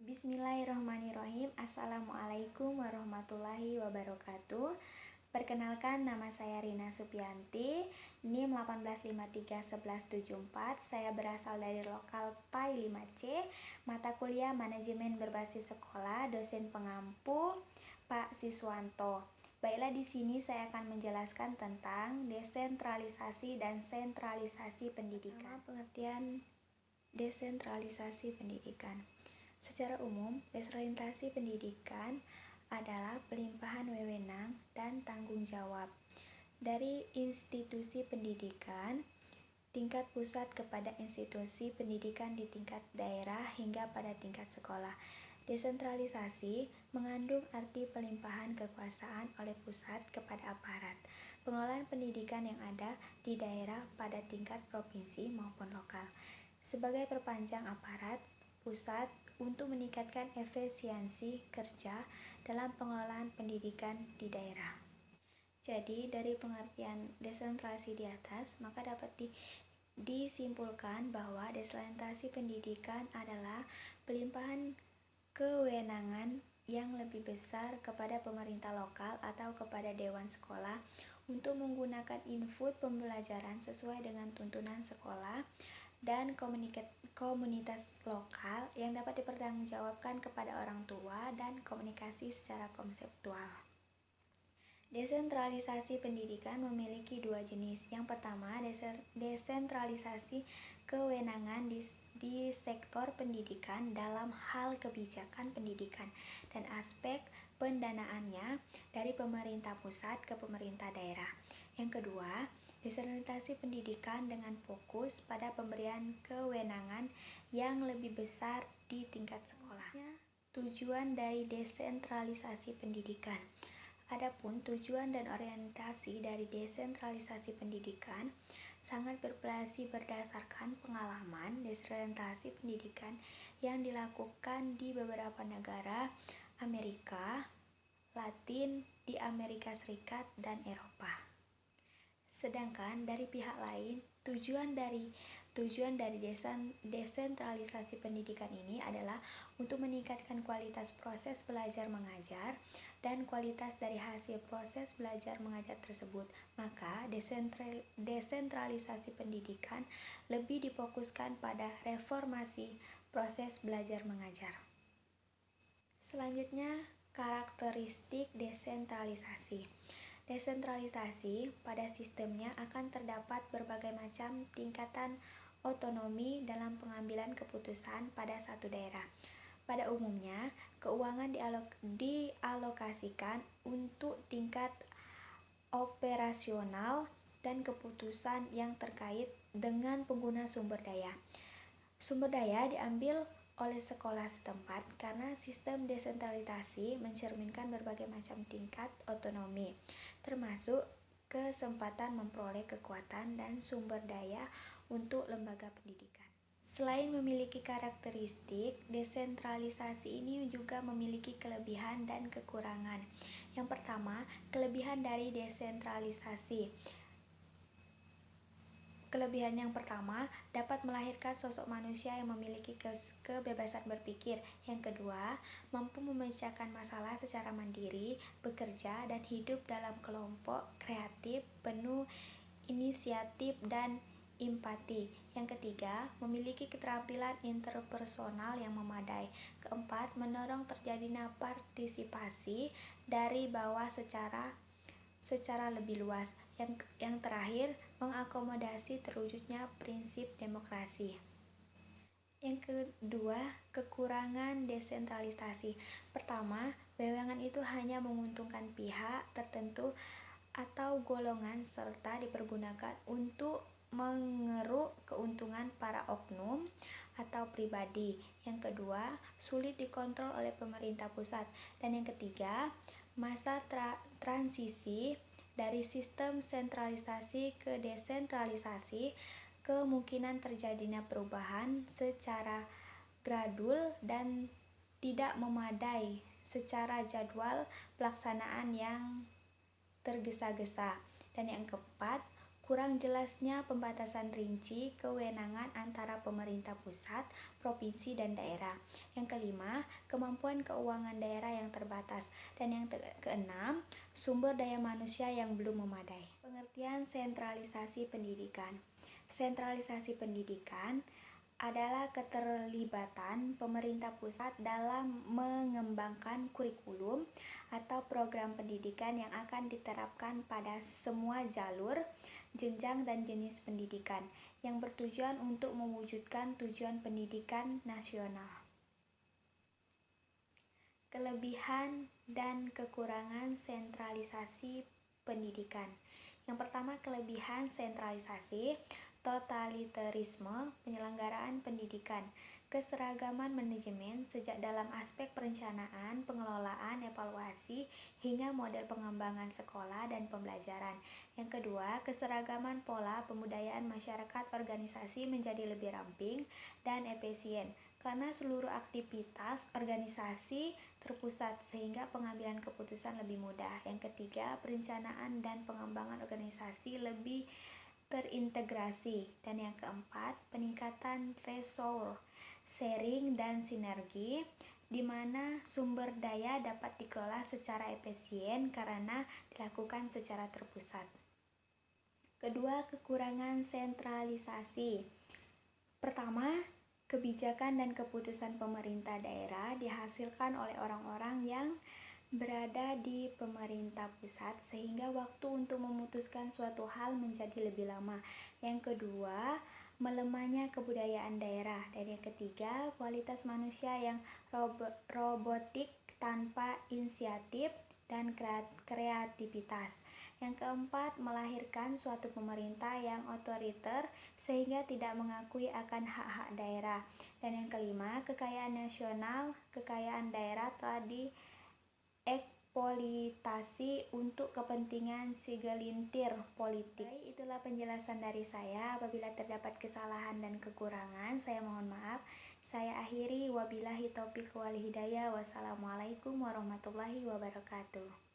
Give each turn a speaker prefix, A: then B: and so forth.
A: Bismillahirrahmanirrahim. Assalamualaikum warahmatullahi wabarakatuh. Perkenalkan, nama saya Rina Supianti, NIM 18531174. Saya berasal dari lokal PAI 5C, mata kuliah Manajemen Berbasis Sekolah, dosen pengampu Pak Siswanto. Baiklah, di sini saya akan menjelaskan tentang desentralisasi dan sentralisasi pendidikan. Pengertian desentralisasi pendidikan. Secara umum, desentralisasi pendidikan adalah pelimpahan wewenang dan tanggung jawab dari institusi pendidikan tingkat pusat kepada institusi pendidikan di tingkat daerah hingga pada tingkat sekolah. Desentralisasi mengandung arti pelimpahan kekuasaan oleh pusat kepada aparat pengelolaan pendidikan yang ada di daerah pada tingkat provinsi maupun lokal sebagai perpanjang aparat pusat untuk meningkatkan efisiensi kerja dalam pengelolaan pendidikan di daerah. Jadi, dari pengertian desentralisasi di atas, maka dapat disimpulkan bahwa desentralisasi pendidikan adalah pelimpahan kewenangan yang lebih besar kepada pemerintah lokal atau kepada dewan sekolah untuk menggunakan input pembelajaran sesuai dengan tuntunan sekolah dan komunitas lokal yang dapat dipertanggungjawabkan kepada orang tua dan komunikasi secara konseptual. Desentralisasi pendidikan memiliki dua jenis. Yang pertama, desentralisasi kewenangan di sektor pendidikan dalam hal kebijakan pendidikan dan aspek pendanaannya dari pemerintah pusat ke pemerintah daerah. Yang kedua, desentralisasi pendidikan dengan fokus pada pemberian kewenangan yang lebih besar di tingkat sekolah. Tujuan dari desentralisasi pendidikan. Adapun tujuan dan orientasi dari desentralisasi pendidikan sangat bervariasi berdasarkan pengalaman desentralisasi pendidikan yang dilakukan di beberapa negara Amerika Latin, di Amerika Serikat, dan Eropa. Sedangkan dari pihak lain, tujuan dari desentralisasi pendidikan ini adalah untuk meningkatkan kualitas proses belajar mengajar dan kualitas dari hasil proses belajar mengajar tersebut. Maka desentralisasi pendidikan lebih difokuskan pada reformasi proses belajar mengajar. Selanjutnya, karakteristik desentralisasi. Desentralisasi pada sistemnya akan terdapat berbagai macam tingkatan otonomi dalam pengambilan keputusan pada satu daerah. Pada umumnya, keuangan dialokasikan untuk tingkat operasional dan keputusan yang terkait dengan pengguna sumber daya. Sumber daya diambil oleh sekolah setempat karena sistem desentralisasi mencerminkan berbagai macam tingkat otonomi, termasuk kesempatan memperoleh kekuatan dan sumber daya untuk lembaga pendidikan. Selain memiliki karakteristik, desentralisasi ini juga memiliki kelebihan dan kekurangan. Yang pertama, kelebihan dari desentralisasi. Kelebihan yang pertama, dapat melahirkan sosok manusia yang memiliki kebebasan berpikir. Yang kedua, mampu memecahkan masalah secara mandiri, bekerja dan hidup dalam kelompok kreatif, penuh inisiatif dan empati. Yang ketiga, memiliki keterampilan interpersonal yang memadai. Keempat, mendorong terjadinya partisipasi dari bawah secara lebih luas. Yang terakhir, mengakomodasi terwujudnya prinsip demokrasi. Yang kedua, kekurangan desentralisasi. Pertama, wewenang itu hanya menguntungkan pihak tertentu atau golongan serta dipergunakan untuk mengeruk keuntungan para oknum atau pribadi. Yang kedua, sulit dikontrol oleh pemerintah pusat. Dan yang ketiga, masa transisi dari sistem sentralisasi ke desentralisasi, kemungkinan terjadinya perubahan secara gradul dan tidak memadai secara jadwal pelaksanaan yang tergesa-gesa. Dan yang keempat, kurang jelasnya pembatasan rinci kewenangan antara pemerintah pusat, provinsi, dan daerah. Yang kelima, kemampuan keuangan daerah yang terbatas. Dan yang keenam, sumber daya manusia yang belum memadai. Pengertian sentralisasi pendidikan. Sentralisasi pendidikan adalah keterlibatan pemerintah pusat dalam mengembangkan kurikulum atau program pendidikan yang akan diterapkan pada semua jalur, jenjang, dan jenis pendidikan yang bertujuan untuk mewujudkan tujuan pendidikan nasional. Kelebihan dan kekurangan sentralisasi pendidikan. Yang pertama, kelebihan sentralisasi: totalitarisme penyelenggaraan pendidikan, keseragaman manajemen sejak dalam aspek perencanaan, pengelolaan, evaluasi, hingga model pengembangan sekolah dan pembelajaran. Yang kedua, keseragaman pola pembudayaan masyarakat organisasi menjadi lebih ramping dan efisien karena seluruh aktivitas organisasi terpusat sehingga pengambilan keputusan lebih mudah. Yang ketiga, perencanaan dan pengembangan organisasi lebih terintegrasi. Dan yang keempat, peningkatan resource sharing dan sinergi di mana sumber daya dapat dikelola secara efisien karena dilakukan secara terpusat. Kedua, kekurangan sentralisasi. Pertama, kebijakan dan keputusan pemerintah daerah dihasilkan oleh orang-orang yang berada di pemerintah pusat sehingga waktu untuk memutuskan suatu hal menjadi lebih lama. Yang kedua, melemahnya kebudayaan daerah. Dan yang ketiga, kualitas manusia yang robotik tanpa inisiatif dan kreativitas. Yang keempat, melahirkan suatu pemerintah yang otoriter sehingga tidak mengakui akan hak-hak daerah. Dan yang kelima, kekayaan nasional, kekayaan daerah telah dieksploitasi untuk kepentingan segelintir politik. Itulah penjelasan dari saya. Apabila terdapat kesalahan dan kekurangan, saya mohon maaf. Saya akhiri, wabillahi taufiq wal hidayah. Wassalamualaikum warahmatullahi wabarakatuh.